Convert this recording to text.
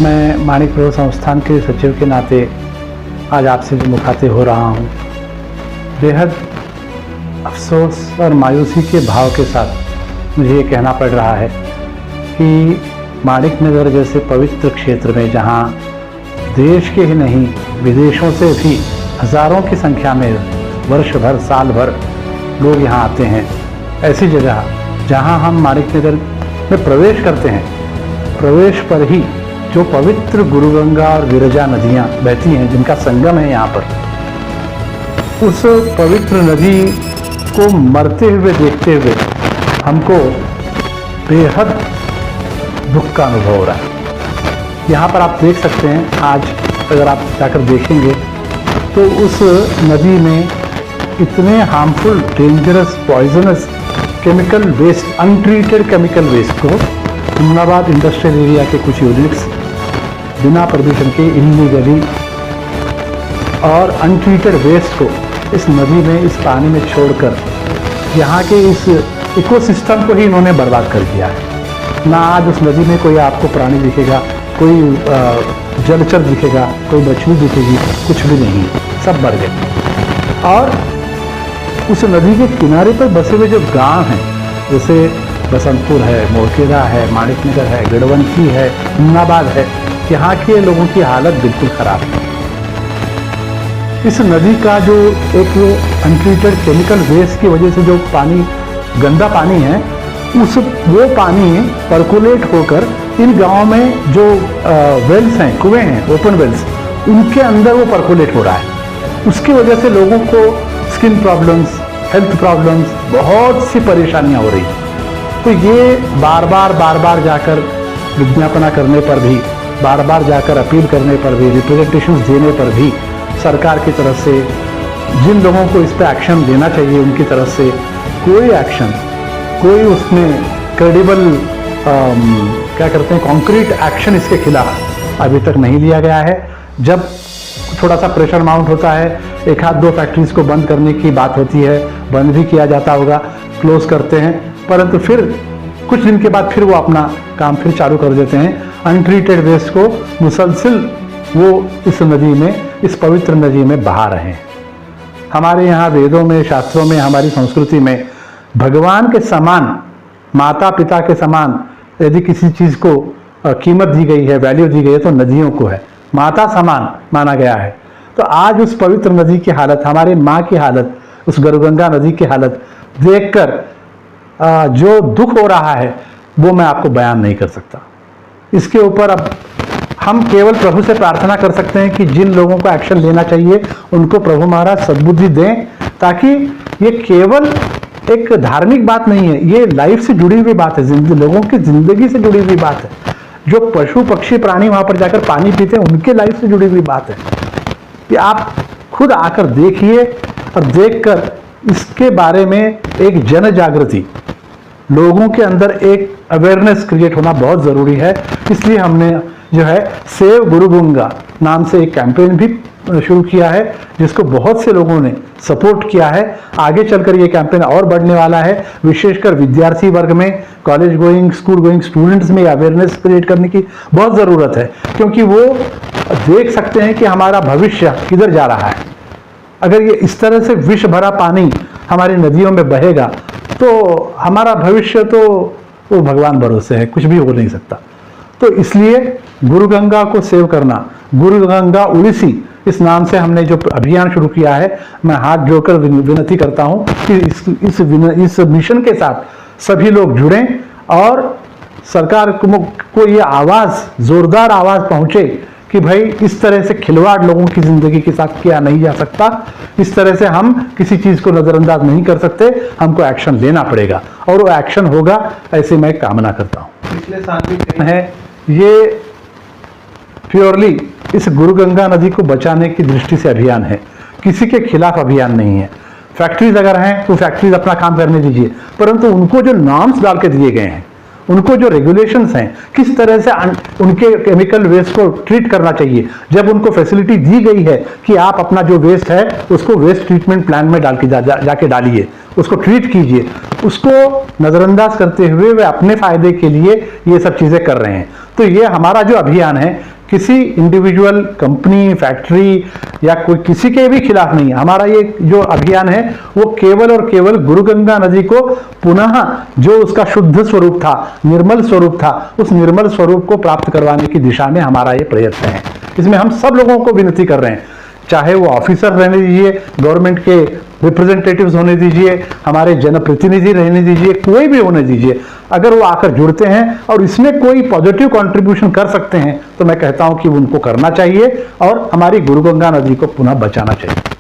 मैं माणिक प्रभु संस्थान के सचिव के नाते आज आपसे मुखातिब हो रहा हूँ। बेहद अफसोस और मायूसी के भाव के साथ मुझे ये कहना पड़ रहा है कि माणिक नगर जैसे पवित्र क्षेत्र में, जहाँ देश के ही नहीं विदेशों से भी हज़ारों की संख्या में वर्ष भर साल भर लोग यहाँ आते हैं, ऐसी जगह जहाँ हम माणिक नगर में प्रवेश करते हैं, प्रवेश पर ही जो पवित्र गुरुगंगा और विरजा नदियाँ बहती हैं, जिनका संगम है यहाँ पर, उस पवित्र नदी को मरते हुए देखते हुए हमको बेहद दुख का अनुभव हो रहा है। यहाँ पर आप देख सकते हैं, आज अगर आप जाकर देखेंगे तो उस नदी में इतने harmful, dangerous, poisonous chemical waste, untreated chemical waste को हुमनाबाद इंडस्ट्रियल एरिया के कुछ यूनिट्स बिना परमिशन के इलीगली और अनट्रीटेड वेस्ट को इस नदी में, इस पानी में छोड़कर यहाँ के इस इकोसिस्टम को ही इन्होंने बर्बाद कर दिया है। ना आज उस नदी में कोई आपको प्राणी दिखेगा, कोई जलचर दिखेगा, कोई मछली दिखेगी, कुछ भी नहीं, सब मर गए। और उस नदी के किनारे पर बसे हुए जो गांव हैं, जैसे बसंतपुर है, मोरखेड़ा है, माणिक नगर है, गढ़वंशी है, हुमनाबाद है, यहाँ के लोगों की हालत बिल्कुल ख़राब है। इस नदी का जो एक अनट्रीटेड केमिकल वेस्ट की वजह से जो पानी, गंदा पानी है, वो पानी पर्कुलेट होकर इन गाँव में जो वेल्स हैं, कुएँ हैं, ओपन वेल्स, उनके अंदर वो पर्कुलेट हो रहा है। उसकी वजह से लोगों को स्किन प्रॉब्लम्स, हेल्थ प्रॉब्लम्स, बहुत सी परेशानियां हो रही हैं। तो ये बार बार जाकर विज्ञापना करने पर भी, बार बार जाकर अपील करने पर भी, रिप्रेजेंटेशंस देने पर भी सरकार की तरफ से, जिन लोगों को इस पर एक्शन लेना चाहिए उनकी तरफ से कोई एक्शन, कोई उसमें क्रेडिबल क्या करते हैं, कॉन्क्रीट एक्शन इसके खिलाफ अभी तक नहीं लिया गया है। जब थोड़ा सा प्रेशर माउंट होता है, एक आध दो फैक्ट्रीज को बंद करने की बात होती है, बंद भी किया जाता होगा, क्लोज करते हैं, परंतु फिर कुछ दिन के बाद फिर वो अपना काम फिर चालू कर देते हैं। अनट्रीटेड वेस्ट को मुसलसिल वो इस नदी में, इस पवित्र नदी में बहा रहे हैं। हमारे यहाँ वेदों में, शास्त्रों में, हमारी संस्कृति में भगवान के समान, माता पिता के समान यदि किसी चीज़ को कीमत दी गई है, वैल्यू दी गई है, तो नदियों को है, माता समान माना गया है। तो आज उस पवित्र नदी की हालत, हमारे माँ की हालत, उस गुरुगंगा नदी की हालत देखकर जो दुख हो रहा है वो मैं आपको बयान नहीं कर सकता। इसके ऊपर अब हम केवल प्रभु से प्रार्थना कर सकते हैं कि जिन लोगों को एक्शन लेना चाहिए उनको प्रभु महाराज सद्बुद्धि दें, ताकि ये केवल एक धार्मिक बात नहीं है, ये लाइफ से जुड़ी हुई बात है, लोगों की जिंदगी से जुड़ी हुई बात है। जो पशु पक्षी प्राणी वहां पर जाकर पानी पीते हैं, उनके लाइफ से जुड़ी हुई बात है। कि आप खुद आकर देखिए और देखकर इसके बारे में एक जन जागृति, लोगों के अंदर एक अवेयरनेस क्रिएट होना बहुत ज़रूरी है। इसलिए हमने जो है सेव गुरुगंगा नाम से एक कैंपेन भी शुरू किया है, जिसको बहुत से लोगों ने सपोर्ट किया है। आगे चलकर ये कैंपेन और बढ़ने वाला है, विशेषकर विद्यार्थी वर्ग में, college going, school going students में अवेयरनेस क्रिएट करने की बहुत ज़रूरत है, क्योंकि वो देख सकते हैं कि हमारा भविष्य किधर जा रहा है। अगर ये इस तरह से विष भरा पानी हमारी नदियों में बहेगा तो हमारा भविष्य तो वो भगवान भरोसे है, कुछ भी हो नहीं सकता। तो इसलिए गुरुगंगा को सेव करना, गुरुगंगा उड़ीसी इस नाम से हमने जो अभियान शुरू किया है, मैं हाथ जोड़कर विनती करता हूं कि इस मिशन के साथ सभी लोग जुड़ें और सरकार को ये आवाज़, जोरदार आवाज़ पहुंचे कि भाई इस तरह से खिलवाड़ लोगों की ज़िंदगी के साथ किया नहीं जा सकता, इस तरह से हम किसी चीज़ को नज़रअंदाज नहीं कर सकते, हमको एक्शन लेना पड़ेगा और वो एक्शन होगा, ऐसे मैं कामना करता हूँ। पिछले साल भी है ये प्योरली इस गुरुगंगा नदी को बचाने की दृष्टि से अभियान है, किसी के खिलाफ अभियान नहीं है। फैक्ट्रीज अगर हैं तो फैक्ट्रीज अपना काम करने दीजिए, परंतु उनको जो नॉर्म्स डाल के दिए गए हैं, उनको जो रेगुलेशंस हैं, किस तरह से उनके केमिकल वेस्ट को ट्रीट करना चाहिए, जब उनको फैसिलिटी दी गई है कि आप अपना जो वेस्ट है उसको वेस्ट ट्रीटमेंट प्लान में डाल के जाके डालिए, उसको ट्रीट कीजिए, उसको नज़रअंदाज करते हुए वे अपने फायदे के लिए ये सब चीज़ें कर रहे हैं। तो ये हमारा जो अभियान है किसी इंडिविजुअल, कंपनी, फैक्ट्री या कोई किसी के भी खिलाफ नहीं है। हमारा ये जो अभियान है वो केवल और केवल गुरु गंगा नदी को पुनः जो उसका शुद्ध स्वरूप था, निर्मल स्वरूप था, उस निर्मल स्वरूप को प्राप्त करवाने की दिशा में हमारा ये प्रयत्न है। इसमें हम सब लोगों को विनती कर रहे हैं, चाहे वो ऑफिसर रहने दीजिए, गवर्नमेंट के रिप्रेजेंटेटिव्स होने दीजिए, हमारे जनप्रतिनिधि रहने दीजिए, कोई भी होने दीजिए, अगर वो आकर जुड़ते हैं और इसमें कोई पॉजिटिव कंट्रीब्यूशन कर सकते हैं तो मैं कहता हूं कि उनको करना चाहिए और हमारी गुरु गंगा नदी को पुनः बचाना चाहिए।